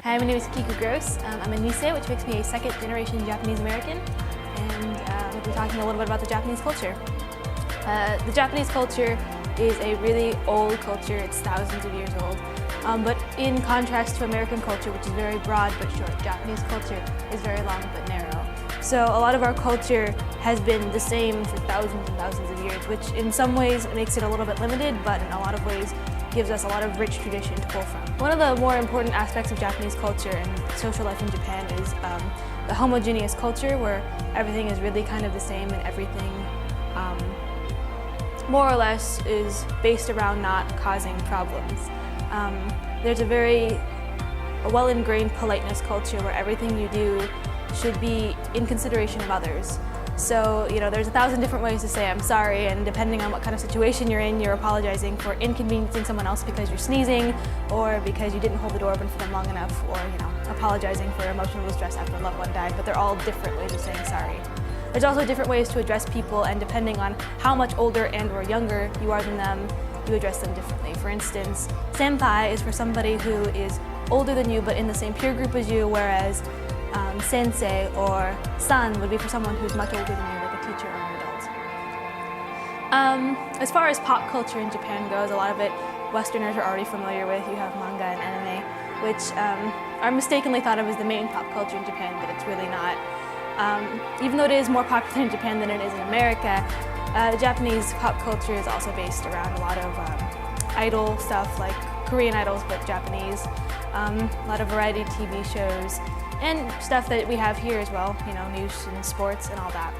Hi, my name is Keekoo Grows. I'm a Nisei, which makes me a second-generation Japanese American, and we'll be talking a little bit about the Japanese culture. The Japanese culture is a really old culture. It's thousands of years old. But in contrast to American culture, which is very broad but short, Japanese culture is very long but narrow. So a lot of our culture has been the same for thousands and thousands of years, which in some ways makes it a little bit limited, but in a lot of ways gives us a lot of rich tradition to pull from. One of the more important aspects of Japanese culture and social life in Japan is the homogeneous culture, where everything is really kind of the same and everything more or less is based around not causing problems. There's a well-ingrained politeness culture where everything you do should be in consideration of others. So, there's 1,000 different ways to say I'm sorry, and depending on what kind of situation you're in, you're apologizing for inconveniencing someone else because you're sneezing, or because you didn't hold the door open for them long enough, or apologizing for emotional distress after a loved one died, but they're all different ways of saying sorry. There's also different ways to address people, and depending on how much older and or younger you are than them, you address them differently. For instance, senpai is for somebody who is older than you but in the same peer group as you, whereas sensei or san would be for someone who's much older than you, like a teacher or an adult. As far as pop culture in Japan goes, a lot of it Westerners are already familiar with. You have manga and anime, which are mistakenly thought of as the main pop culture in Japan, but it's really not. Even though it is more popular in Japan than it is in America, Japanese pop culture is also based around a lot of idol stuff, like Korean idols, but Japanese. A lot of variety TV shows, and stuff that we have here as well, news and sports and all that.